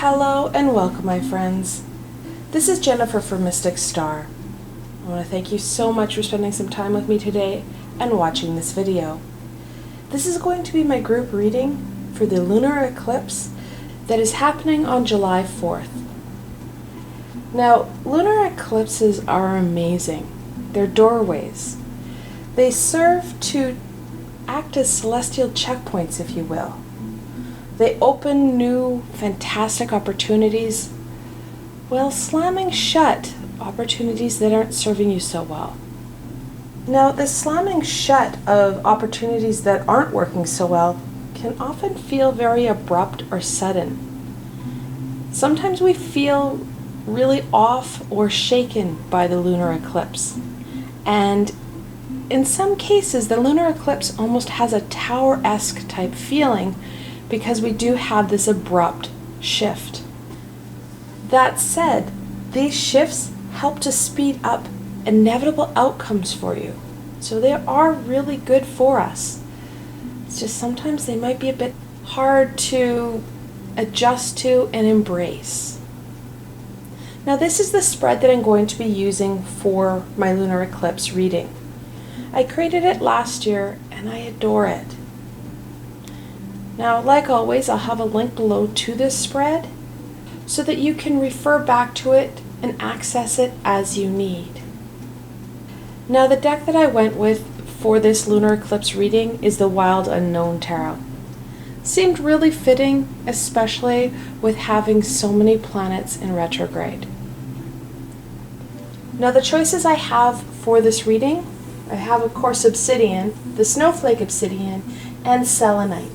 Hello and welcome, my friends. This is Jennifer from Mystic Star. I want to thank you so much for spending some time with me today and watching this video. This is going to be my group reading for the lunar eclipse that is happening on July 4th. Now, lunar eclipses are amazing. They're doorways. They serve to act as celestial checkpoints, if you will. They open new, fantastic opportunities while slamming shut opportunities that aren't serving you so well. Now, the slamming shut of opportunities that aren't working so well can often feel very abrupt or sudden. Sometimes we feel really off or shaken by the lunar eclipse. And in some cases, the lunar eclipse almost has a tower-esque type feeling because we do have this abrupt shift. That said, these shifts help to speed up inevitable outcomes for you. So they are really good for us. It's just sometimes they might be a bit hard to adjust to and embrace. Now, this is the spread that I'm going to be using for my lunar eclipse reading. I created it last year and I adore it. Now, like always, I'll have a link below to this spread so that you can refer back to it and access it as you need. Now, the deck that I went with for this lunar eclipse reading is the Wild Unknown Tarot. Seemed really fitting, especially with having so many planets in retrograde. Now, the choices I have for this reading, I have, of course, Obsidian, the Snowflake Obsidian, and Selenite.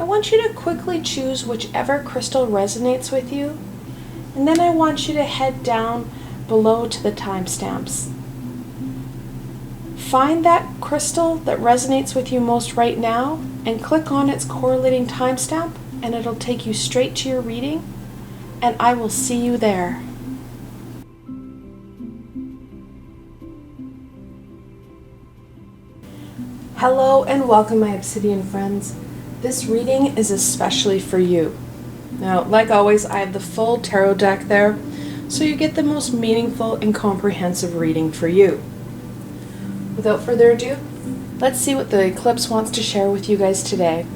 I want you to quickly choose whichever crystal resonates with you, and then I want you to head down below to the timestamps. Find that crystal that resonates with you most right now and click on its correlating timestamp, and it'll take you straight to your reading, and I will see you there. Hello and welcome, my Obsidian friends. This reading is especially for you. Now, like always, I have the full tarot deck there, so you get the most meaningful and comprehensive reading for you. Without further ado, let's see what the eclipse wants to share with you guys today.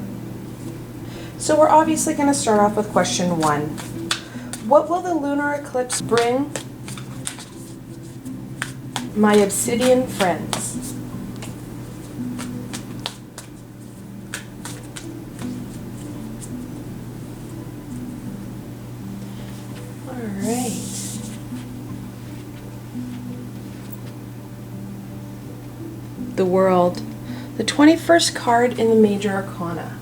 So we're obviously going to start off with question 1. What will the lunar eclipse bring my Obsidian friends? The World, the 21st card in the Major Arcana,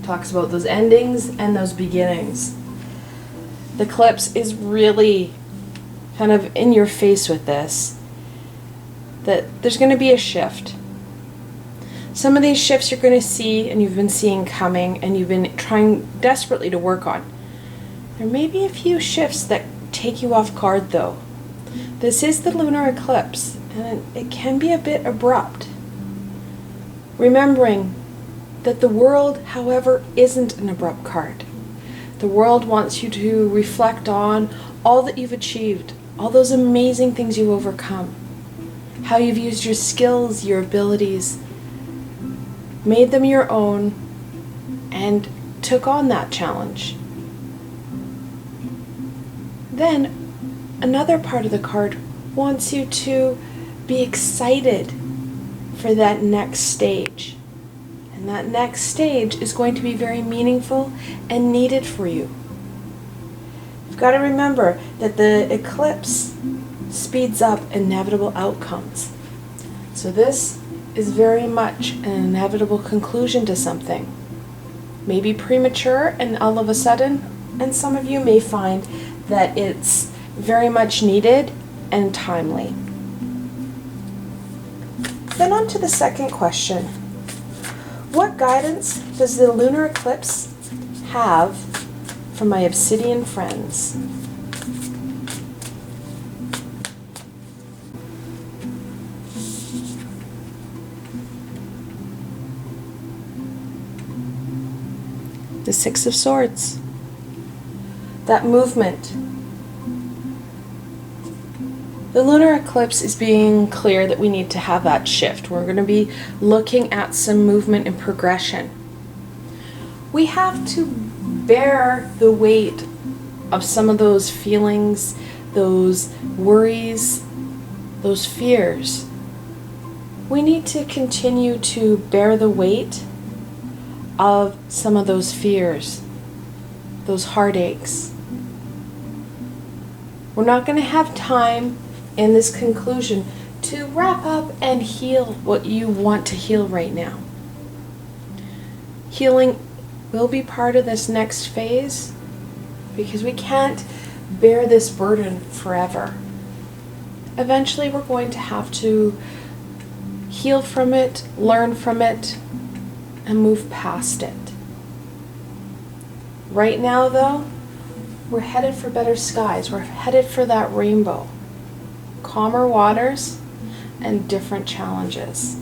talks about those endings and those beginnings. The eclipse is really kind of in your face with this, that there's going to be a shift. Some of these shifts you're going to see and you've been seeing coming and you've been trying desperately to work on. There may be a few shifts that take you off guard though. This is the lunar eclipse, and it can be a bit abrupt. Remembering that the World, however, isn't an abrupt card. The World wants you to reflect on all that you've achieved, all those amazing things you've overcome, how you've used your skills, your abilities, made them your own, and took on that challenge. Then, another part of the card wants you to be excited for that next stage. And that next stage is going to be very meaningful and needed for you. You've got to remember that the eclipse speeds up inevitable outcomes. So this is very much an inevitable conclusion to something. Maybe premature and all of a sudden, and some of you may find that it's very much needed and timely. Then on to the second question. What guidance does the lunar eclipse have for my Obsidian friends? The Six of Swords. that movement. The lunar eclipse is being clear that we need to have that shift. We're going to be looking at some movement and progression. We have to bear the weight of some of those feelings, those worries, those fears. We need to continue to bear the weight of some of those fears, those heartaches. We're not going to have time in this conclusion to wrap up and heal what you want to heal right now. Healing will be part of this next phase because we can't bear this burden forever. Eventually we're going to have to heal from it, learn from it, and move past it. Right now though, we're headed for better skies. We're headed for that rainbow. Calmer waters and different challenges.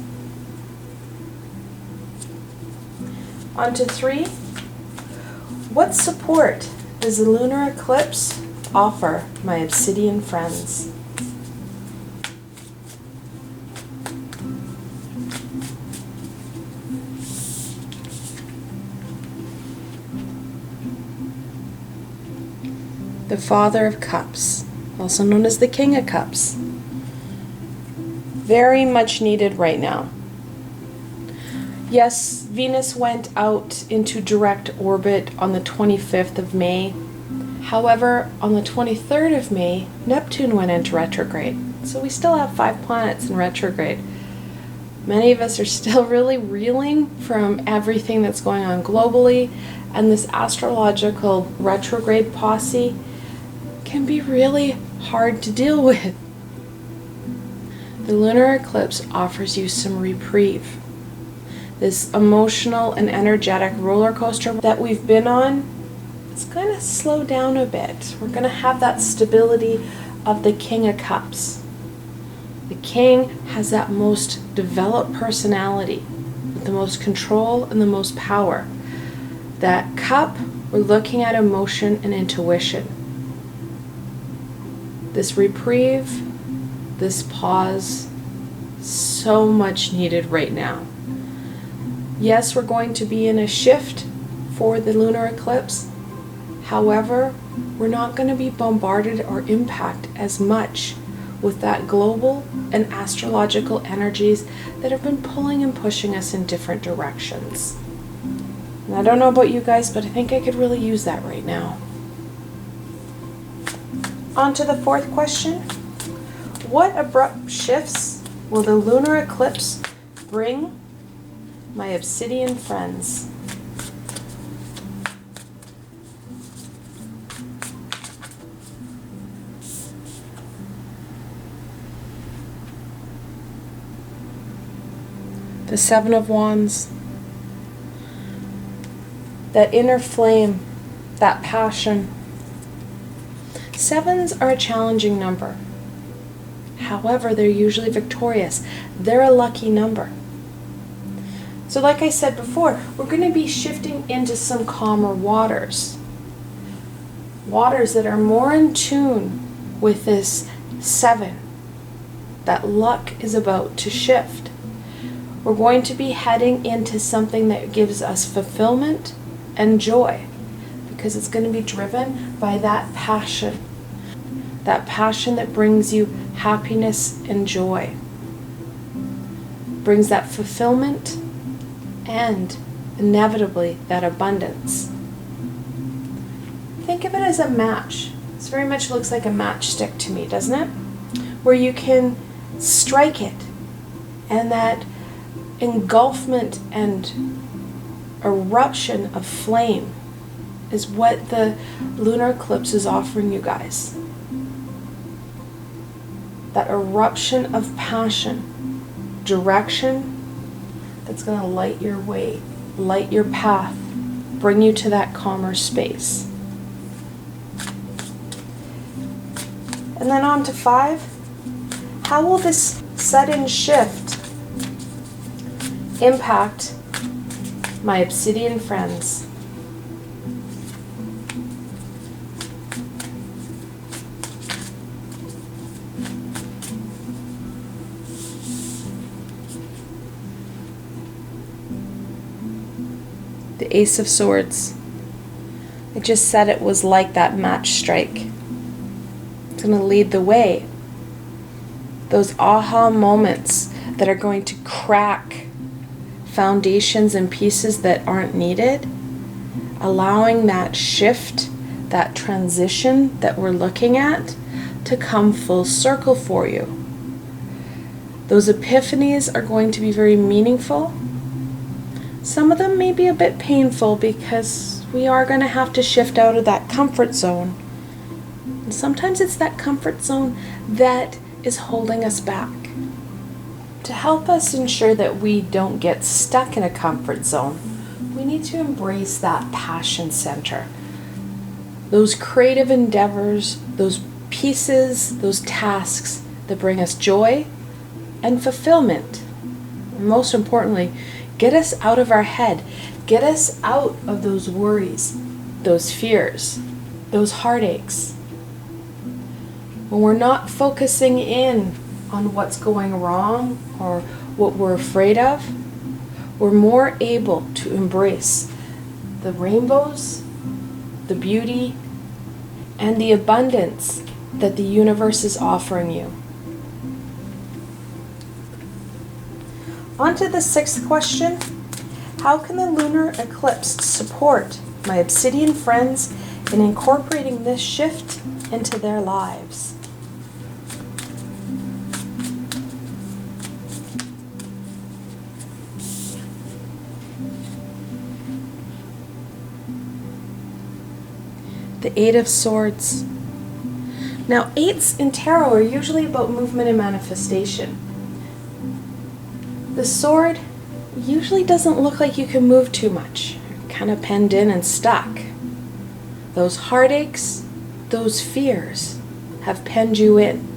On to 3. What support does the lunar eclipse offer my obsidian friends? The Father of Cups, also known as the King of Cups. Very much needed right now. Yes, Venus went out into direct orbit on the 25th of May. However, on the 23rd of May, Neptune went into retrograde. So we still have 5 planets in retrograde. Many of us are still really reeling from everything that's going on globally, and this astrological retrograde posse can be really hard to deal with. The lunar eclipse offers you some reprieve. This emotional and energetic roller coaster that we've been on, it's going to slow down a bit. We're going to have that stability of the King of Cups. The King has that most developed personality, with the most control and the most power. That cup, we're looking at emotion and intuition. This reprieve, this pause, so much needed right now. Yes, we're going to be in a shift for the lunar eclipse. However, we're not going to be bombarded or impacted as much with that global and astrological energies that have been pulling and pushing us in different directions. And I don't know about you guys, but I think I could really use that right now. On to the 4th question. What abrupt shifts will the lunar eclipse bring my obsidian friends? The 7 of Wands. That inner flame, that passion. 7s are a challenging number. However, they're usually victorious. They're a lucky number. So like I said before, we're going to be shifting into some calmer waters. Waters that are more in tune with this 7. That luck is about to shift. We're going to be heading into something that gives us fulfillment and joy, because it's going to be driven by that passion that brings you happiness and joy, brings that fulfillment and inevitably that abundance. Think of it as a match. This very much looks like a matchstick to me, doesn't it? Where you can strike it, and that engulfment and eruption of flame is what the lunar eclipse is offering you guys. That eruption of passion, direction that's going to light your way, light your path, bring you to that calmer space. And then on to 5. How will this sudden shift impact my obsidian friends? the Ace of Swords. I just said it was like that match strike. It's going to lead the way. Those aha moments that are going to crack foundations and pieces that aren't needed, allowing that shift, that transition that we're looking at to come full circle for you. Those epiphanies are going to be very meaningful. Some of them may be a bit painful because we are going to have to shift out of that comfort zone. And sometimes it's that comfort zone that is holding us back. To help us ensure that we don't get stuck in a comfort zone, we need to embrace that passion center. Those creative endeavors, those pieces, those tasks that bring us joy and fulfillment. And most importantly, get us out of our head. Get us out of those worries, those fears, those heartaches. When we're not focusing in on what's going wrong or what we're afraid of, we're more able to embrace the rainbows, the beauty, and the abundance that the universe is offering you. On to the 6th question. How can the lunar eclipse support my Obsidian friends in incorporating this shift into their lives? The 8 of Swords. Now, 8s in tarot are usually about movement and manifestation. The sword usually doesn't look like you can move too much. You're kind of penned in and stuck. Those heartaches, those fears have penned you in.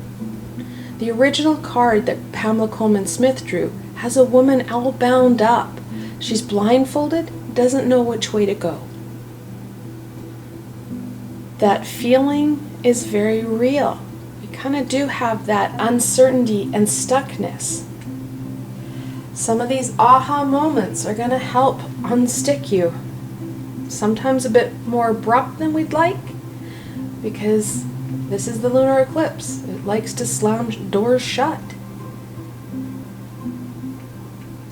The original card that Pamela Coleman Smith drew has a woman all bound up. She's blindfolded, doesn't know which way to go. That feeling is very real. We kind of do have that uncertainty and stuckness. Some of these aha moments are going to help unstick you. Sometimes a bit more abrupt than we'd like, because this is the lunar eclipse. It likes to slam doors shut.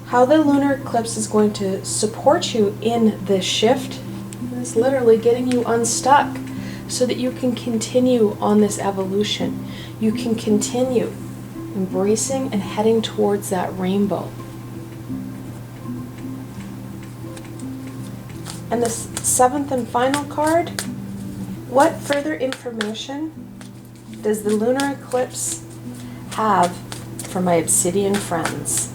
How the lunar eclipse is going to support you in this shift is literally getting you unstuck so that you can continue on this evolution. You can continue embracing and heading towards that rainbow. And the 7th and final card, what further information does the lunar eclipse have for my Obsidian friends?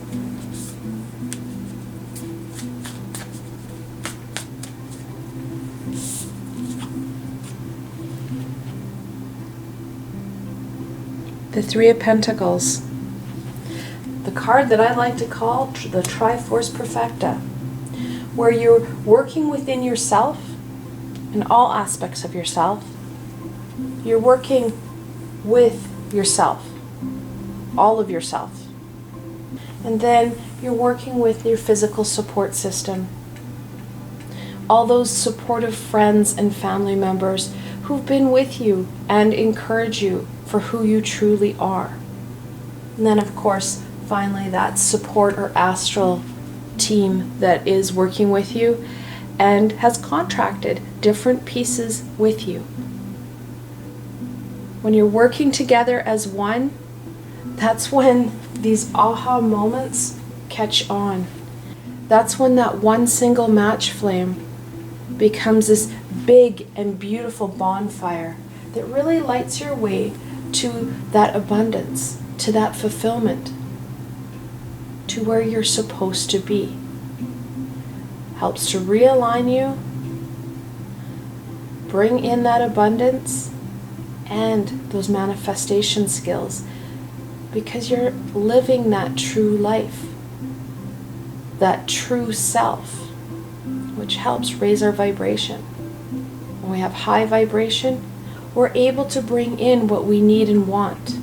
The 3 of Pentacles, the card that I like to call the Triforce Perfecta, where you're working within yourself, in all aspects of yourself. You're working with yourself, all of yourself. And then you're working with your physical support system. All those supportive friends and family members who've been with you and encourage you for who you truly are. And then, of course, finally, that support or astral team that is working with you and has contracted different pieces with you. When you're working together as one, that's when these aha moments catch on. That's when that one single match flame becomes this big and beautiful bonfire that really lights your way to that abundance, to that fulfillment, to where you're supposed to be. Helps to realign you, bring in that abundance and those manifestation skills, because you're living that true life, that true self, which helps raise our vibration. When we have high vibration, we're able to bring in what we need and want,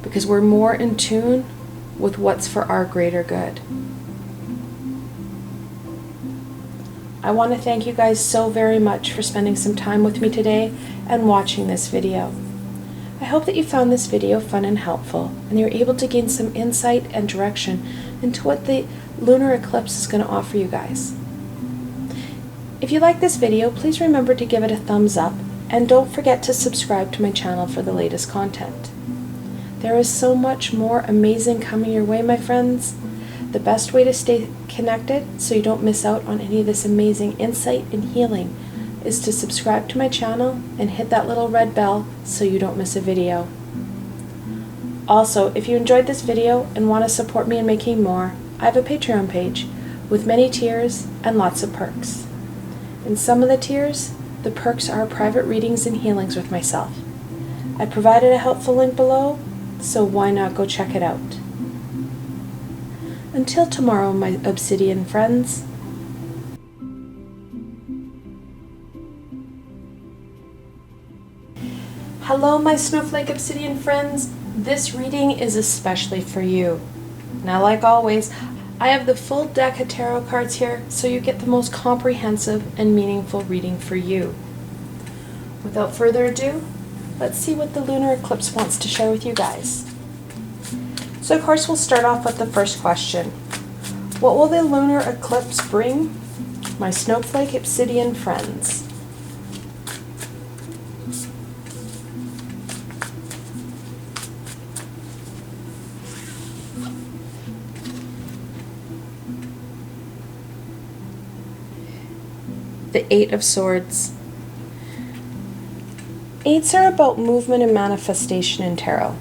because we're more in tune with what's for our greater good. I want to thank you guys so very much for spending some time with me today and watching this video. I hope that you found this video fun and helpful, and you're able to gain some insight and direction into what the lunar eclipse is going to offer you guys. If you like this video, please remember to give it a thumbs up, and don't forget to subscribe to my channel for the latest content. There is so much more amazing coming your way, my friends. The best way to stay connected so you don't miss out on any of this amazing insight and healing is to subscribe to my channel and hit that little red bell so you don't miss a video. Also, if you enjoyed this video and want to support me in making more, I have a Patreon page with many tiers and lots of perks. In some of the tiers, the perks are private readings and healings with myself. I provided a helpful link below, so why not go check it out. Until tomorrow, my Obsidian friends. Hello, my Snowflake Obsidian friends. This reading is especially for you. Now, like always, I have the full deck of tarot cards here, so you get the most comprehensive and meaningful reading for you. Without further ado, let's see what the lunar eclipse wants to share with you guys. So of course we'll start off with the first question. What will the lunar eclipse bring my Snowflake Obsidian friends? The Eight of Swords. Eights are about movement and manifestation in tarot.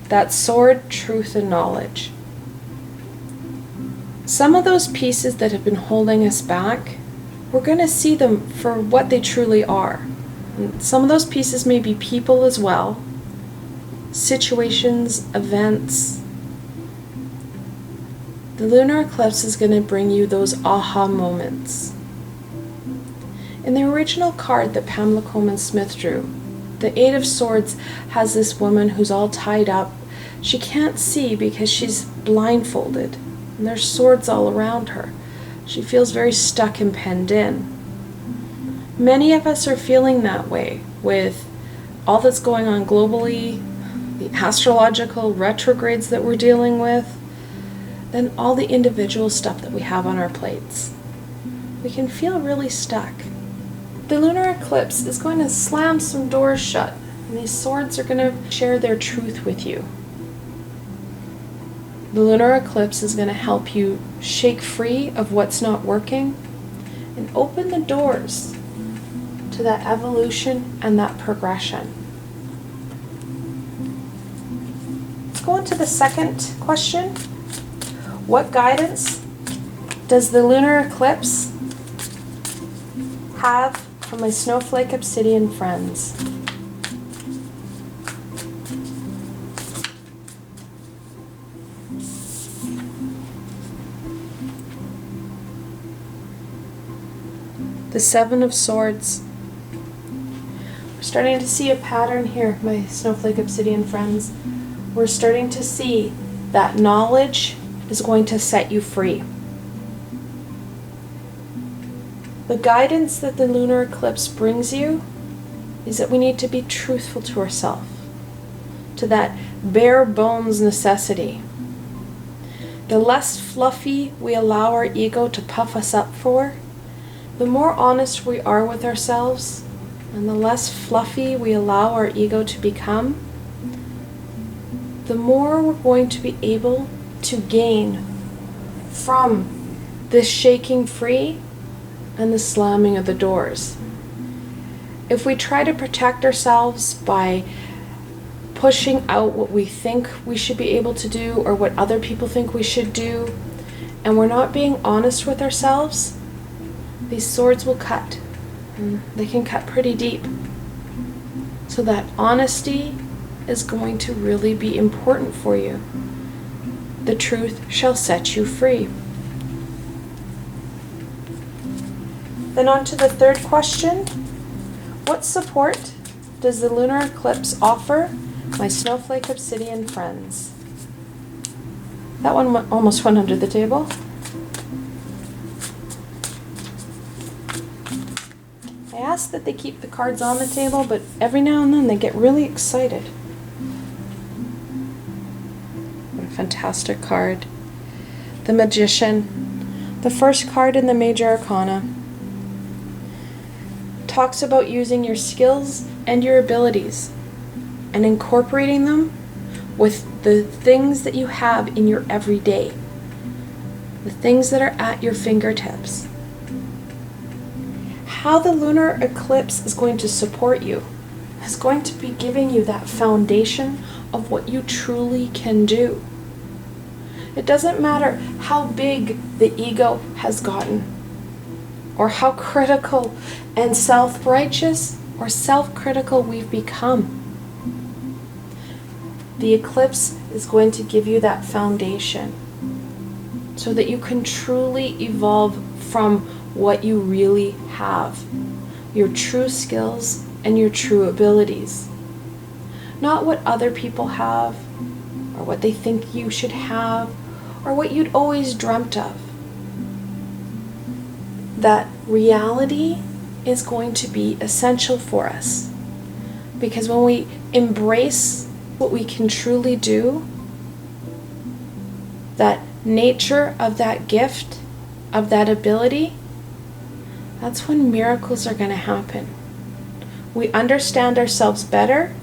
That's sword, truth, and knowledge. Some of those pieces that have been holding us back, we're going to see them for what they truly are. And some of those pieces may be people as well, situations, events. The lunar eclipse is going to bring you those aha moments. In the original card that Pamela Coleman Smith drew, the Eight of Swords has this woman who's all tied up. She can't see because she's blindfolded, and there's swords all around her. She feels very stuck and penned in. Many of us are feeling that way with all that's going on globally, the astrological retrogrades that we're dealing with, then all the individual stuff that we have on our plates. We can feel really stuck. The lunar eclipse is going to slam some doors shut, and these swords are going to share their truth with you. The lunar eclipse is going to help you shake free of what's not working and open the doors to that evolution and that progression. Let's go on to the second question. What guidance does the lunar eclipse have for my Snowflake Obsidian friends? The Seven of Swords. We're starting to see a pattern here, my Snowflake Obsidian friends. We're starting to see that knowledge is going to set you free. The guidance that the lunar eclipse brings you is that we need to be truthful to ourselves, to that bare bones necessity. The less fluffy we allow our ego to puff us up for, the more honest we are with ourselves, and the less fluffy we allow our ego to become, the more we're going to be able to gain from this shaking free and the slamming of the doors. If we try to protect ourselves by pushing out what we think we should be able to do or what other people think we should do, and we're not being honest with ourselves, these swords will cut. And they can cut pretty deep. So that honesty is going to really be important for you. The truth shall set you free. Then on to the third question. What support does the lunar eclipse offer my Snowflake Obsidian friends? That one almost went under the table. ask that they keep the cards on the table, but every now and then they get really excited. What a fantastic card. The Magician, the first card in the Major Arcana, talks about using your skills and your abilities and incorporating them with the things that you have in your everyday, the things that are at your fingertips. How the lunar eclipse is going to support you is going to be giving you that foundation of what you truly can do. It doesn't matter how big the ego has gotten, or how critical and self-righteous or self-critical we've become. The eclipse is going to give you that foundation so that you can truly evolve from what you really have, your true skills and your true abilities. Not what other people have, or what they think you should have, or what you'd always dreamt of. That reality is going to be essential for us, because when we embrace what we can truly do, that nature of that gift, of that ability, that's when miracles are going to happen. We understand ourselves better,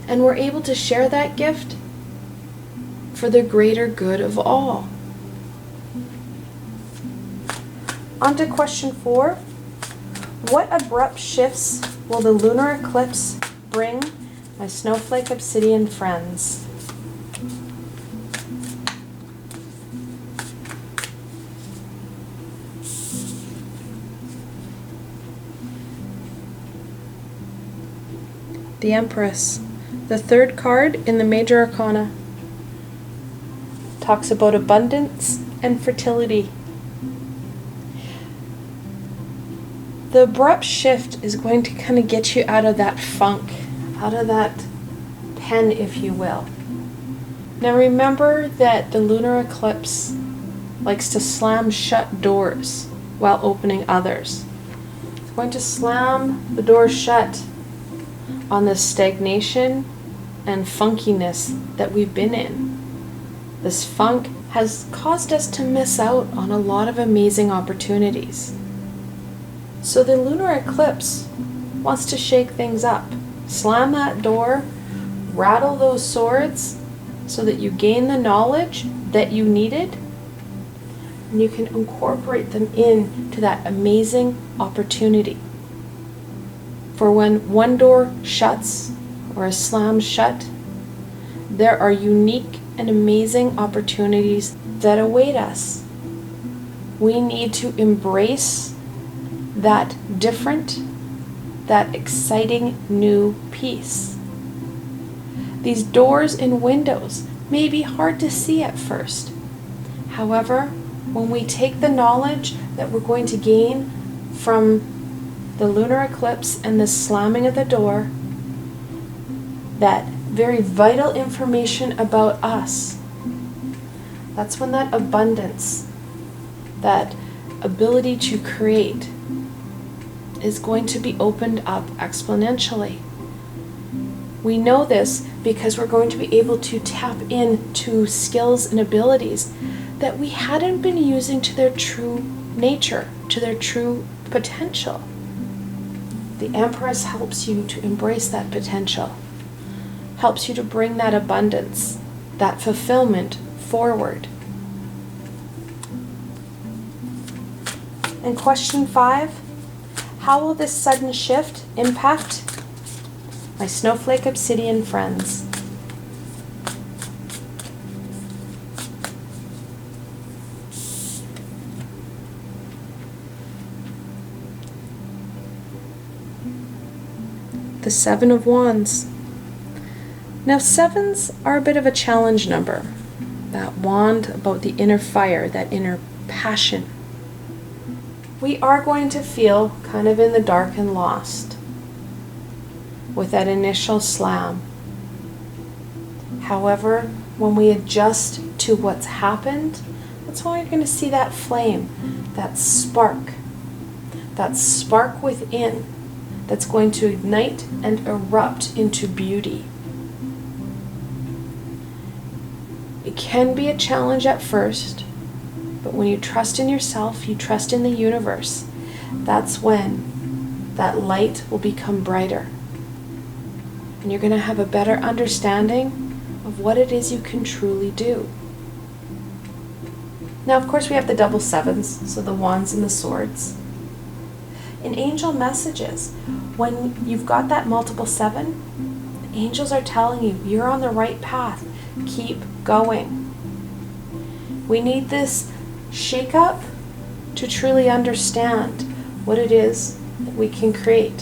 and we're able to share that gift for the greater good of all. On to question 4. What abrupt shifts will the lunar eclipse bring my Snowflake Obsidian friends? The Empress, the third card in the Major Arcana, talks about abundance and fertility. The abrupt shift is going to kind of get you out of that funk, out of that pen, if you will. Now remember that the lunar eclipse likes to slam shut doors while opening others. It's going to slam the door shut on the stagnation and funkiness that we've been in. This funk has caused us to miss out on a lot of amazing opportunities. So the lunar eclipse wants to shake things up, slam that door, rattle those swords so that you gain the knowledge that you needed, and you can incorporate them into that amazing opportunity. For when one door shuts or is slammed shut, there are unique and amazing opportunities that await us. We need to embrace that different, that exciting new piece. These doors and windows may be hard to see at first. However, when we take the knowledge that we're going to gain from the lunar eclipse and the slamming of the door, that very vital information about us, that's when that abundance, that ability to create, is going to be opened up exponentially. We know this because we're going to be able to tap into skills and abilities that we hadn't been using to their true nature, to their true potential. The Empress helps you to embrace that potential, helps you to bring that abundance, that fulfillment forward. And question 5, how will this sudden shift impact my Snowflake Obsidian friends? The 7 of Wands. Now 7s are a bit of a challenge number. That wand about the inner fire, that inner passion. We are going to feel kind of in the dark and lost with that initial slam. However, when we adjust to what's happened, that's when you're going to see that flame, that spark within that's going to ignite and erupt into beauty. It can be a challenge at first, but when you trust in yourself, you trust in the universe, that's when that light will become brighter. And you're going to have a better understanding of what it is you can truly do. Now, of course, we have the double sevens, so the wands and the swords. In angel messages, when you've got that multiple seven, angels are telling you, you're on the right path. Keep going. We need this shake-up to truly understand what it is that we can create,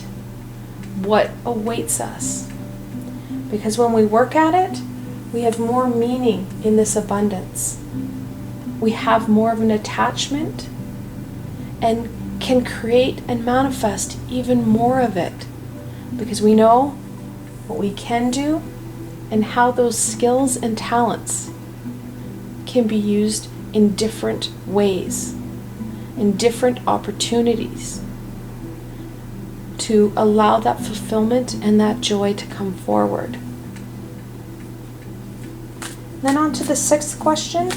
what awaits us. Because when we work at it, we have more meaning in this abundance. We have more of an attachment and can create and manifest even more of it, because we know what we can do and how those skills and talents can be used in different ways, in different opportunities, to allow that fulfillment and that joy to come forward. Then on to the sixth question.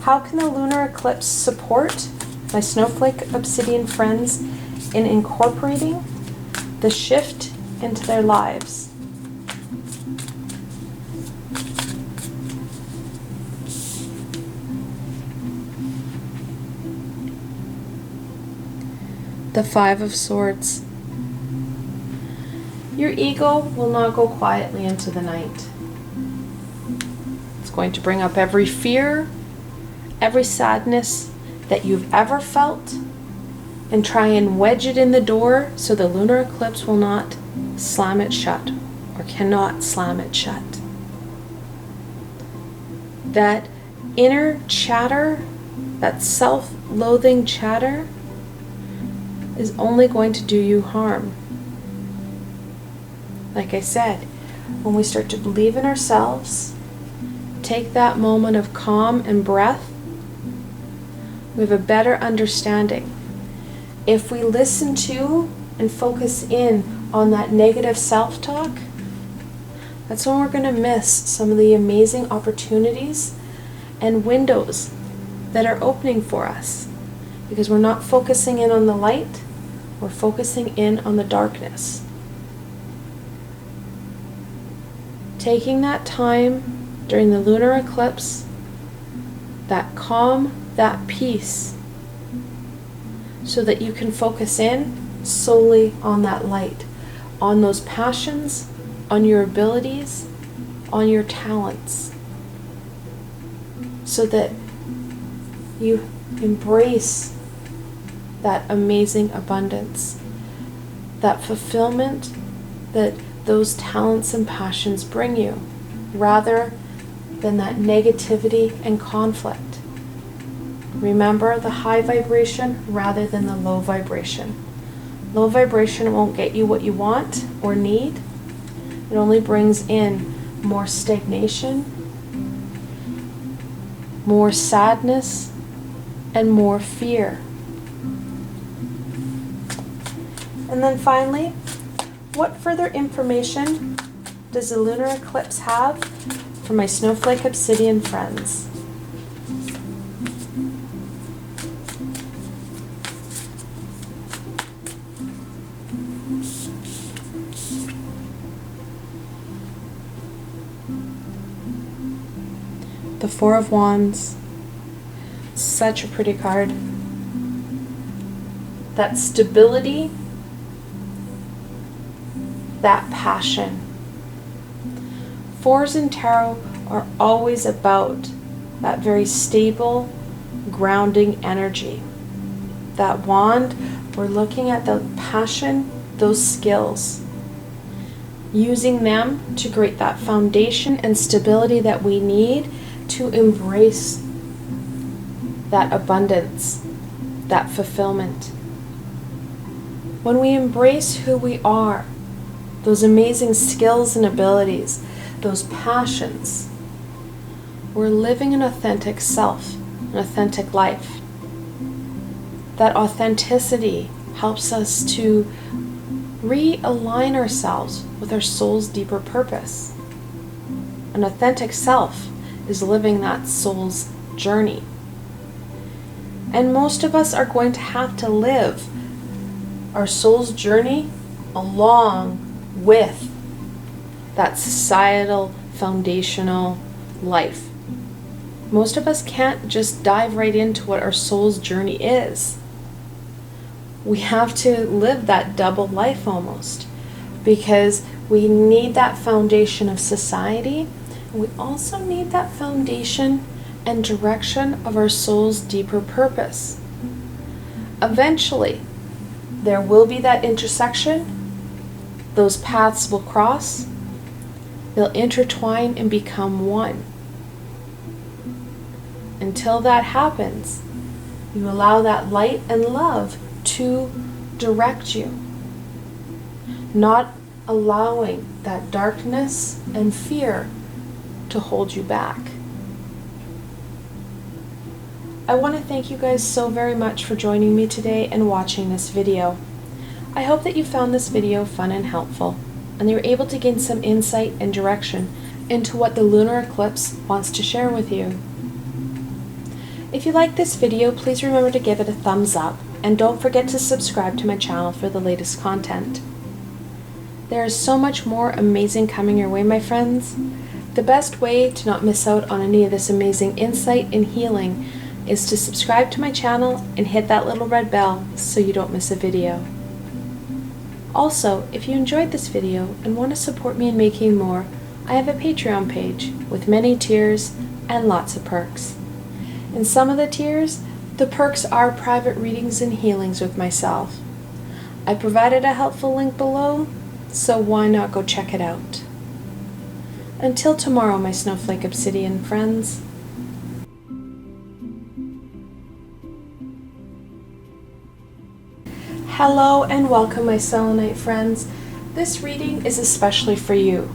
How can the lunar eclipse support my Snowflake Obsidian friends in incorporating the shift into their lives? The Five of Swords. Your ego will not go quietly into the night. It's going to bring up every fear, every sadness that you've ever felt, and try and wedge it in the door so the lunar eclipse will not slam it shut, or cannot slam it shut. That inner chatter, that self-loathing chatter, is only going to do you harm. Like I said, when we start to believe in ourselves, take that moment of calm and breath, we have a better understanding. If we listen to and focus in on that negative self-talk, that's when we're going to miss some of the amazing opportunities and windows that are opening for us, because we're not focusing in on the light, we're focusing in on the darkness. Taking that time during the lunar eclipse, that calm, that peace, so that you can focus in solely on that light, on those passions, on your abilities, on your talents, so that you embrace that amazing abundance, that fulfillment that those talents and passions bring you, rather than that negativity and conflict. Remember the high vibration rather than the low vibration. Low vibration won't get you what you want or need. It only brings in more stagnation, more sadness, and more fear. And then finally, what further information does the lunar eclipse have for my Snowflake Obsidian friends? The Four of Wands. Such a pretty card. That stability, that passion. Fours in tarot are always about that very stable, grounding energy. That wand, we're looking at the passion, those skills. Using them to create that foundation and stability that we need to embrace that abundance, that fulfillment. When we embrace who we are, those amazing skills and abilities, those passions, we're living an authentic self, an authentic life. That authenticity helps us to realign ourselves with our soul's deeper purpose. An authentic self is living that soul's journey. And most of us are going to have to live our soul's journey along with that societal, foundational life. Most of us can't just dive right into what our soul's journey is. We have to live that double life almost, because we need that foundation of society, and we also need that foundation and direction of our soul's deeper purpose. Eventually, there will be that intersection. Those paths will cross. They'll intertwine and become one. Until that happens, you allow that light and love to direct you, not allowing that darkness and fear to hold you back. I want to thank you guys so very much for joining me today and watching this video. I hope that you found this video fun and helpful, and you were able to gain some insight and direction into what the lunar eclipse wants to share with you. If you like this video, please remember to give it a thumbs up, and don't forget to subscribe to my channel for the latest content. There is so much more amazing coming your way, my friends. The best way to not miss out on any of this amazing insight and healing is to subscribe to my channel and hit that little red bell so you don't miss a video. Also, if you enjoyed this video and want to support me in making more, I have a Patreon page with many tiers and lots of perks. In some of the tiers, the perks are private readings and healings with myself. I provided a helpful link below, so why not go check it out. Until tomorrow, my Snowflake Obsidian friends. Hello and welcome, my Selenite friends. This reading is especially for you.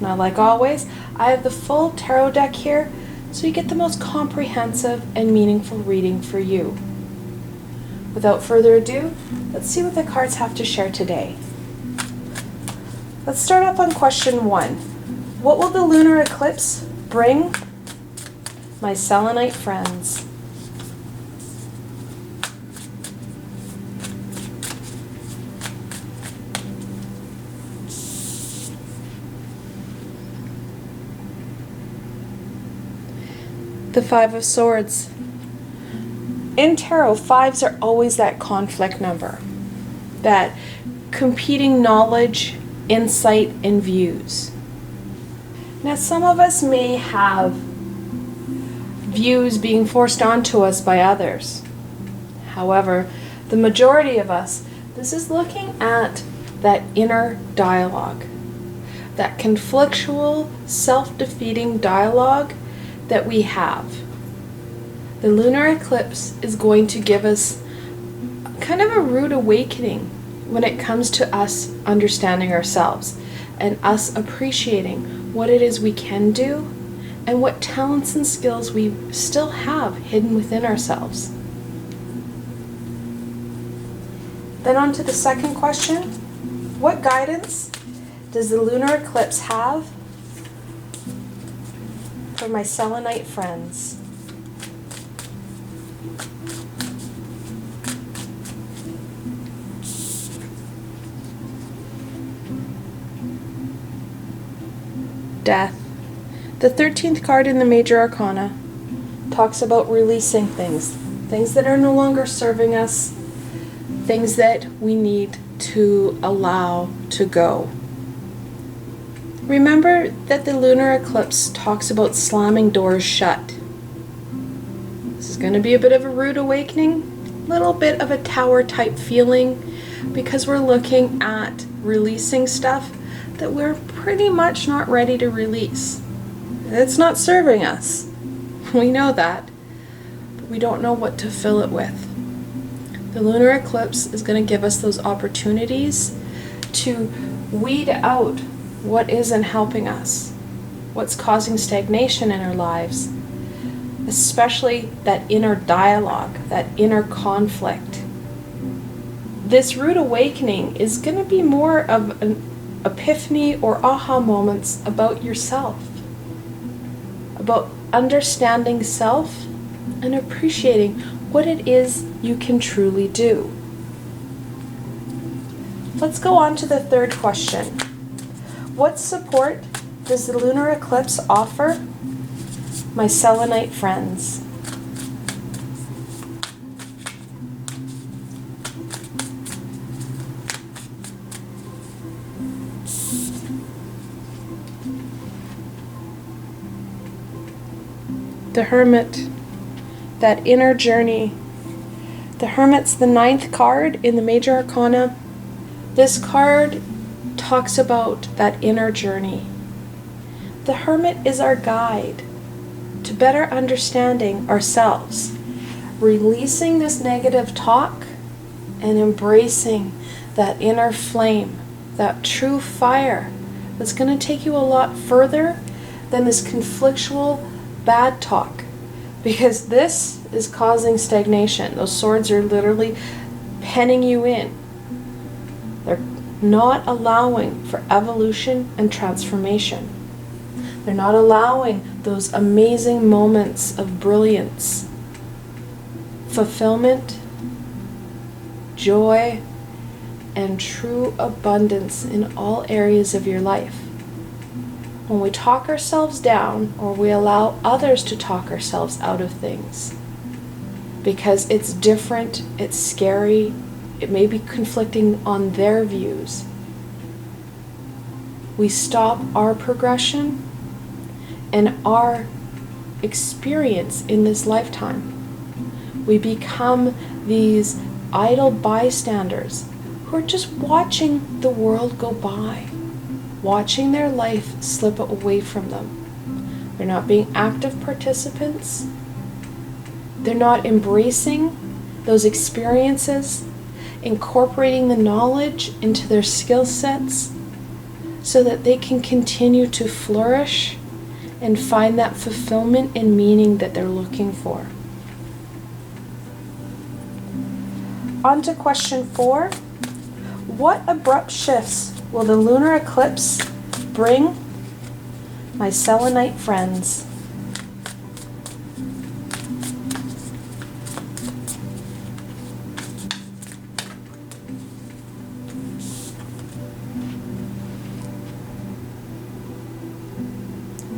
Now, like always, I have the full tarot deck here, so you get the most comprehensive and meaningful reading for you. Without further ado, let's see what the cards have to share today. Let's start off on question 1. What will the lunar eclipse bring my Selenite friends? The Five of Swords. In tarot, fives are always that conflict number, that competing knowledge, insight, and views. Now, some of us may have views being forced onto us by others. However, the majority of us, this is looking at that inner dialogue, that conflictual, self-defeating dialogue that we have. The lunar eclipse is going to give us kind of a rude awakening when it comes to us understanding ourselves and us appreciating what it is we can do and what talents and skills we still have hidden within ourselves. Then on to the second question. What guidance does the lunar eclipse have for my Selenite friends? Death. The 13th card in the Major Arcana talks about releasing things that are no longer serving us, things that we need to allow to go. Remember that the lunar eclipse talks about slamming doors shut. This is going to be a bit of a rude awakening, a little bit of a tower type feeling, because we're looking at releasing stuff that we're pretty much not ready to release. It's not serving us. We know that, but we don't know what to fill it with. The lunar eclipse is going to give us those opportunities to weed out what isn't helping us, what's causing stagnation in our lives, especially that inner dialogue, that inner conflict. this rude awakening is going to be more of an epiphany or aha moments about yourself, about understanding self and appreciating what it is you can truly do. Let's go on to the third question. What support does the lunar eclipse offer my Selenite friends? The Hermit, that inner journey. The Hermit's the 9th card in the Major Arcana. This card talks about that inner journey. The Hermit is our guide to better understanding ourselves, releasing this negative talk and embracing that inner flame, that true fire that's going to take you a lot further than this conflictual bad talk, because this is causing stagnation. Those swords are literally penning you in. They're not allowing for evolution and transformation. They're not allowing those amazing moments of brilliance, fulfillment, joy, and true abundance in all areas of your life. When we talk ourselves down, or we allow others to talk ourselves out of things, because it's different, it's scary, it may be conflicting on their views, we stop our progression and our experience in this lifetime. We become these idle bystanders who are just watching the world go by, watching their life slip away from them. They're not being active participants. They're not embracing those experiences, incorporating the knowledge into their skill sets so that they can continue to flourish and find that fulfillment and meaning that they're looking for. On to question 4. What abrupt shifts will the lunar eclipse bring my Selenite friends?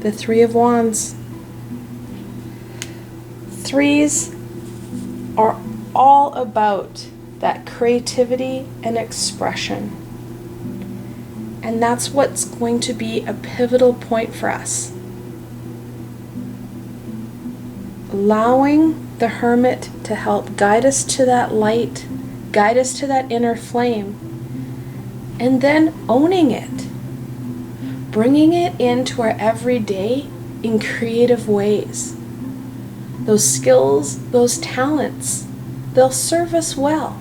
The 3 of Wands. 3s are all about that creativity and expression. And that's what's going to be a pivotal point for us. Allowing the Hermit to help guide us to that light, guide us to that inner flame, and then owning it. Bringing it into our everyday in creative ways. Those skills, those talents, they'll serve us well.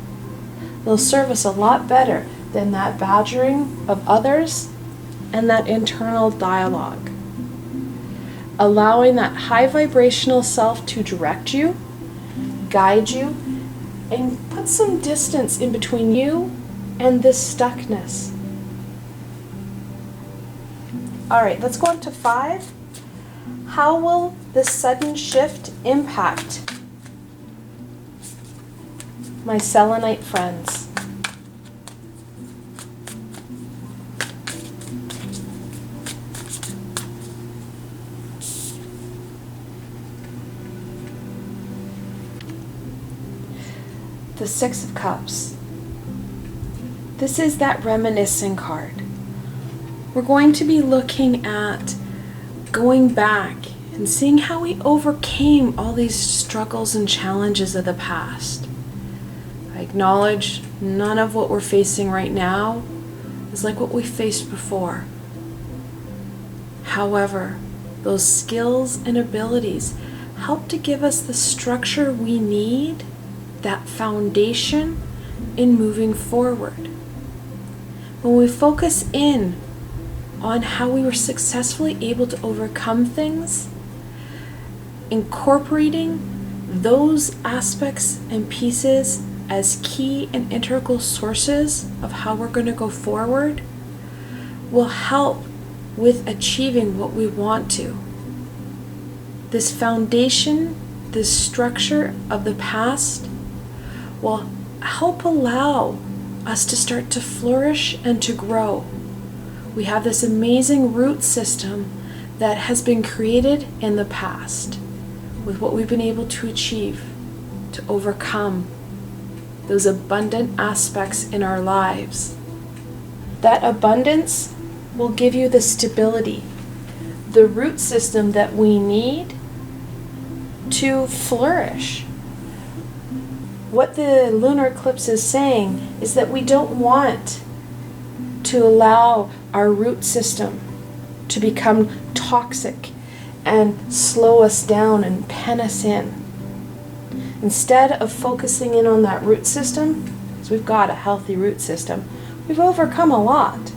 They'll serve us a lot better than that badgering of others and that internal dialogue. Allowing that high vibrational self to direct you, guide you, and put some distance in between you and this stuckness. All right, let's go on to 5. How will this sudden shift impact my Selenite friends? The 6 of Cups. This is that reminiscing card. We're going to be looking at going back and seeing how we overcame all these struggles and challenges of the past. I acknowledge none of what we're facing right now is like what we faced before. However, those skills and abilities help to give us the structure we need, that foundation in moving forward. When we focus in on how we were successfully able to overcome things, incorporating those aspects and pieces as key and integral sources of how we're going to go forward will help with achieving what we want to. This foundation, this structure of the past will help allow us to start to flourish and to grow. We have this amazing root system that has been created in the past with what we've been able to achieve, to overcome those abundant aspects in our lives. That abundance will give you the stability, the root system that we need to flourish. What the lunar eclipse is saying is that we don't want to allow our root system to become toxic and slow us down and pen us in. Instead of focusing in on that root system, because we've got a healthy root system, we've overcome a lot.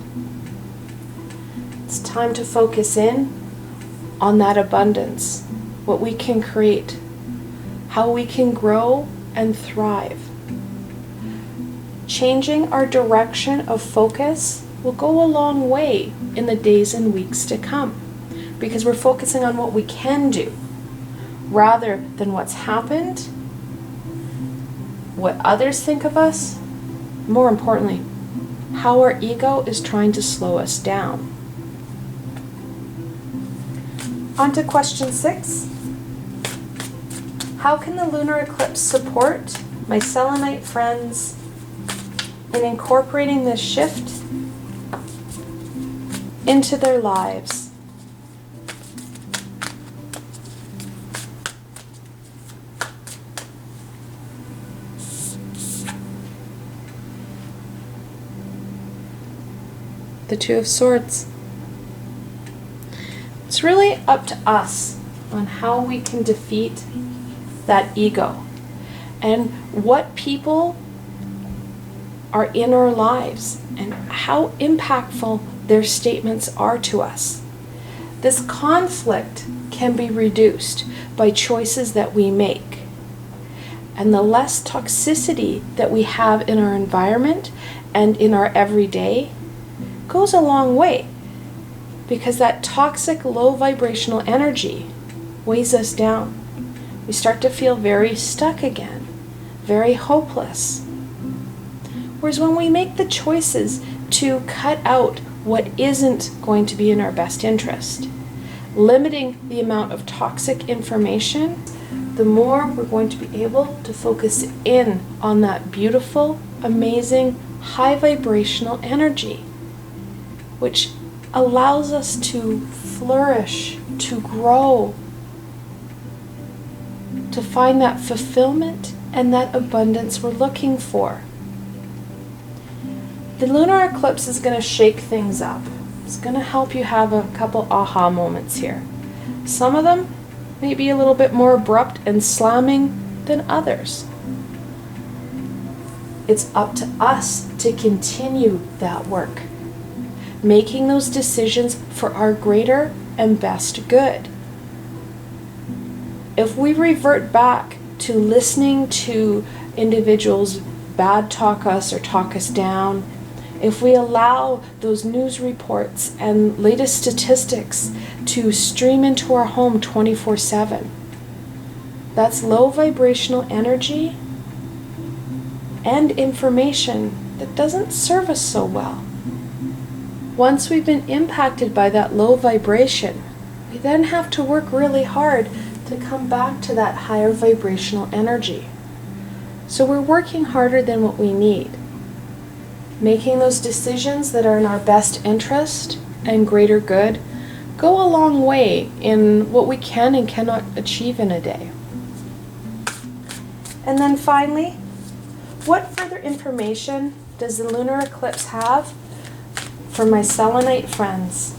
It's time to focus in on that abundance, what we can create, how we can grow and thrive. Changing our direction of focus will go a long way in the days and weeks to come, because we're focusing on what we can do rather than what's happened, what others think of us, more importantly, how our ego is trying to slow us down. On to question 6. How can the lunar eclipse support my Selenite friends in incorporating this shift into their lives? The Two of Swords. It's really up to us on how we can defeat that ego and what people are in our lives and how impactful their statements are to us. This conflict can be reduced by choices that we make. And the less toxicity that we have in our environment and in our everyday goes a long way, because that toxic low vibrational energy weighs us down. We start to feel very stuck again, very hopeless. Whereas when we make the choices to cut out what isn't going to be in our best interest, limiting the amount of toxic information, the more we're going to be able to focus in on that beautiful, amazing, high vibrational energy, which allows us to flourish, to grow, to find that fulfillment and that abundance we're looking for. The lunar eclipse is going to shake things up. It's going to help you have a couple aha moments here. Some of them may be a little bit more abrupt and slamming than others. It's up to us to continue that work, making those decisions for our greater and best good. If we revert back to listening to individuals bad talk us or talk us down, if we allow those news reports and latest statistics to stream into our home 24/7, that's low vibrational energy and information that doesn't serve us so well. Once we've been impacted by that low vibration, we then have to work really hard to come back to that higher vibrational energy. So we're working harder than what we need. Making those decisions that are in our best interest and greater good go a long way in what we can and cannot achieve in a day. And then finally, what further information does the lunar eclipse have for my Selenite friends?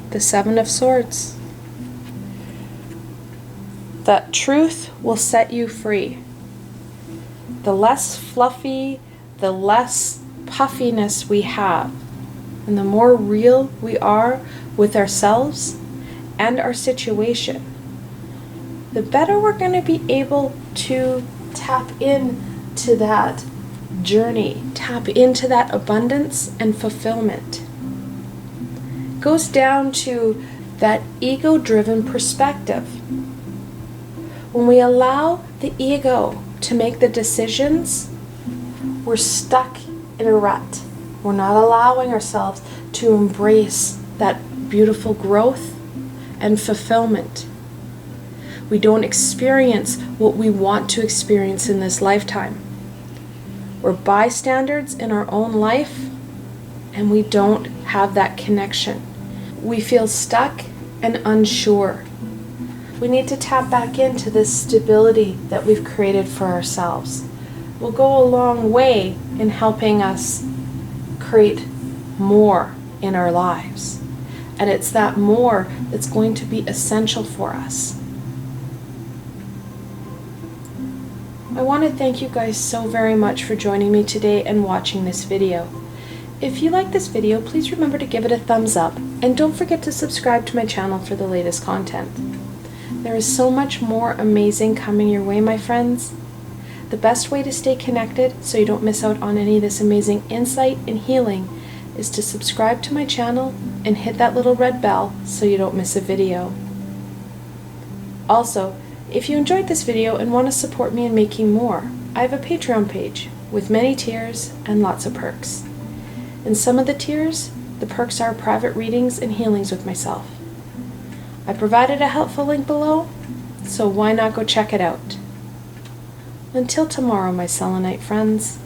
The Seven of Swords. That truth will set you free. The less fluffy, the less puffiness we have, and the more real we are with ourselves and our situation, the better we're going to be able to tap into that journey, tap into that abundance and fulfillment. It goes down to that ego-driven perspective. When we allow the ego to make the decisions, we're stuck in a rut. We're not allowing ourselves to embrace that beautiful growth and fulfillment. We don't experience what we want to experience in this lifetime. We're bystanders in our own life, and we don't have that connection. We feel stuck and unsure. We need to tap back into this stability that we've created for ourselves. It will go a long way in helping us create more in our lives. And it's that more that's going to be essential for us. I want to thank you guys so very much for joining me today and watching this video. If you like this video, please remember to give it a thumbs up, and don't forget to subscribe to my channel for the latest content. There is so much more amazing coming your way, my friends. The best way to stay connected so you don't miss out on any of this amazing insight and healing is to subscribe to my channel and hit that little red bell so you don't miss a video. Also, if you enjoyed this video and want to support me in making more, I have a Patreon page with many tiers and lots of perks. In some of the tiers, the perks are private readings and healings with myself. I provided a helpful link below, so why not go check it out? Until tomorrow, my Selenite friends.